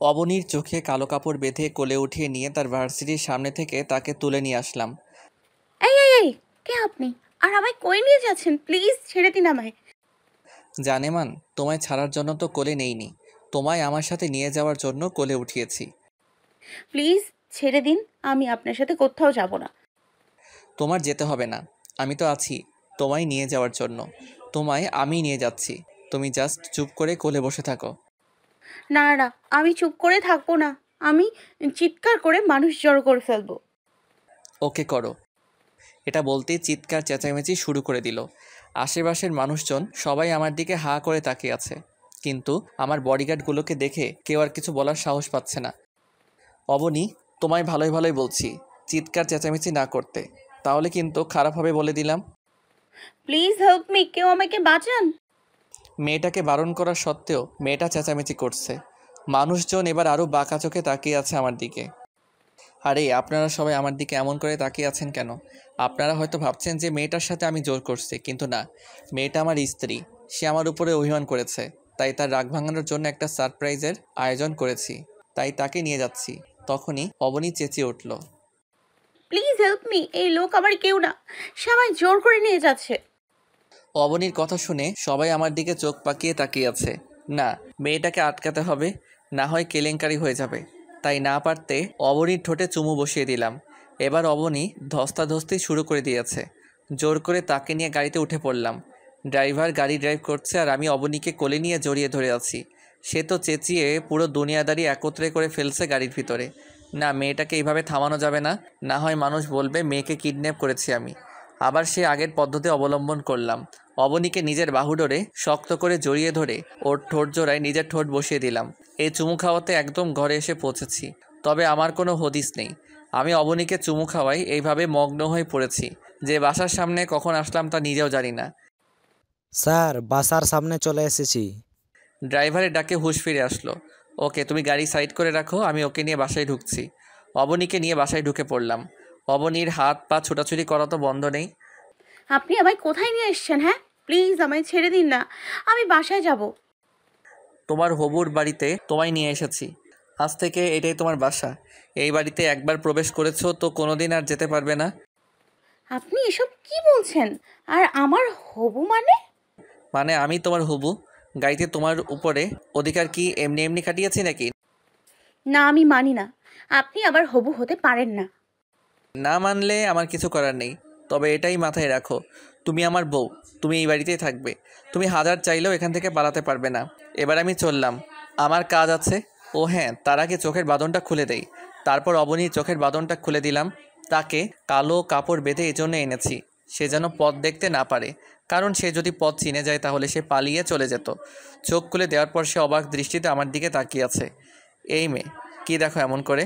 অবনীর চোখে কালো কাপড় বেঁধে কোলে উঠিয়ে নিয়ে তার ভার্সিটির সামনে থেকে তাকে তুলে নিয়ে আসলাম। এই এই এই কে আপনি? আর আমায় কই নিয়ে যাচ্ছেন? প্লিজ ছেড়ে দিন আমায়। জানেমান, তোমায় ছাড়ার জন্য তো কোলে নেইনি, তোমায় আমার সাথে নিয়ে যাওয়ার জন্য কোলে উঠিয়েছি। প্লিজ ছেড়ে দিন, আমি আপনার সাথে কোথাও যাব না। তোমার যেতে হবে না, আমি তো আছি তোমায় নিয়ে যাওয়ার জন্য। তোমায় আমি নিয়ে যাচ্ছি, তুমি জাস্ট চুপ করে কোলে বসে থাকো। না না, আমি চুপ করে থাকবো না। আমি চিৎকার করে মানুষ জড়ো করে ফেলবো। ওকে করো। এটা বলতেই চিৎকার চেঁচামেচি শুরু করে দিল। আশেপাশের মানুষজন সবাই আমার দিকে হাঁ করে তাকিয়ে আছে, কিন্তু আমার বডিগার্ডগুলোকে দেখে কেউ আর কিছু বলার সাহস পাচ্ছে না। অবনী, তোমায় ভালোই ভালোই বলছি চিৎকার চেঁচামেচি না করতে, তাহলে কিন্তু খারাপ হবে বলে দিলাম। প্লিজ হেল্প মি, কেউ আমাকে বাঁচান। মেয়েটাকে বারণ করা সত্ত্বেও মেয়েটা চেঁচামেচি করছে। মানুষজন এবার আরও বাঁকা চোখে তাকিয়ে আছে আমার দিকে। আরে আপনারা সবাই আমার দিকে এমন করে তাকিয়ে আছেন কেন? আপনারা হয়তো ভাবছেন যে মেয়েটার সাথে আমি জোর করছি, কিন্তু না, মেয়েটা আমার স্ত্রী। সে আমার উপরে অভিমান করেছে, তাই তার রাগ ভাঙানোর জন্য একটা সারপ্রাইজের আয়োজন করেছি, তাই তাকে নিয়ে যাচ্ছি। তখনই অবনী চেঁচিয়ে উঠল। প্লিজ হেল্প মি, এই লোক আমার কেউ না, সে আমায় জোর করে নিয়ে যাচ্ছে। অবনীর কথা শুনে সবাই আমার দিকে চোখ পাকিয়ে তাকিয়ে আছে। না, মেয়েটাকে আটকাতে হবে, না হয় কেলেঙ্কারি হয়ে যাবে। তাই না পারতে অবনীর ঠোঁটে চুমু বসিয়ে দিলাম। এবার অবনী ধস্তাধস্তি শুরু করে দিয়েছে। জোর করে তাকে নিয়ে গাড়িতে উঠে পড়লাম। ড্রাইভার গাড়ি ড্রাইভ করছে আর আমি অবনীকে কোলে নিয়ে জড়িয়ে ধরে আছি। সে তো চেঁচিয়ে পুরো দুনিয়াদারি একত্রে করে ফেলছে গাড়ির ভিতরে। না, মেয়েটাকে এইভাবে থামানো যাবে না, না হয় মানুষ বলবে মেয়েকে কিডন্যাপ করেছি আমি। আবার সে আগের পদ্ধতি অবলম্বন করলাম। অবনীকে নিজের বাহুডোরে শক্ত করে জড়িয়ে ধরে ওর ঠোঁট জোড়ায় নিজের ঠোঁট বসিয়ে দিলাম। এই চুমু খাওয়াতে একদম ঘরে এসে পৌঁছেছি। তবে আমার কোনো হদিস নেই, আমি অবনীকে চুমু খাওয়াই এইভাবে মগ্ন হয়ে পড়েছি যে বাসার সামনে কখন আসলাম তা নিজেও জানি না। স্যার, বাসার সামনে চলে এসেছি। ড্রাইভারের ডাকে হুঁশ ফিরে আসলো। ওকে, তুমি গাড়ি সাইড করে রাখো, আমি ওকে নিয়ে বাসায় ঢুকছি। অবনীকে নিয়ে বাসায় ঢুকে পড়লাম। অবনীর হাত পা ছোটাছুটি করা তো বন্ধ নেই। আপনি আমায় কোথায় নিয়ে এসেছেন? হ্যাঁ, প্লিজ আমায় ছেড়ে দিন না, আমি বাসায় যাব। তোমার হবুর বাড়িতে তোমায় নিয়ে এসেছি। আজ থেকে এটাই তোমার বাসা। এই বাড়িতে একবার প্রবেশ করেছো তো কোনোদিন আর যেতে পারবে না। আপনি এসব কি বলছেন? আর আমার হবু মানে? মানে আমি তোমার হবু। গাড়িতে তোমার উপরে অধিকার কি এমনি এমনি খাটিয়েছি নাকি? না, আমি মানি না। আপনি আবার হবু হতে পারেন না। না মানলে আমার কিছু করার নেই, তবে এটাই মাথায় রাখো, তুমি আমার বউ, তুমি এই বাড়িতেই থাকবে। তুমি হাজার চাইলেও এখান থেকে পালাতে পারবে না। এবার আমি চললাম, আমার কাজ আছে। ও হ্যাঁ, তার আগে চোখের বাঁধনটা খুলে দেই। তারপর অবনীর চোখের বাঁধনটা খুলে দিলাম। তাকে কালো কাপড় বেঁধে এই জন্য এনেছি, সে যেন পথ দেখতে না পারে, কারণ সে যদি পথ চিনে যায় তাহলে সে পালিয়ে চলে যেত। চোখ খুলে দেওয়ার পর সে অবাক দৃষ্টিতে আমার দিকে তাকিয়ে আছে। এই মেয়ে, কী দেখো এমন করে?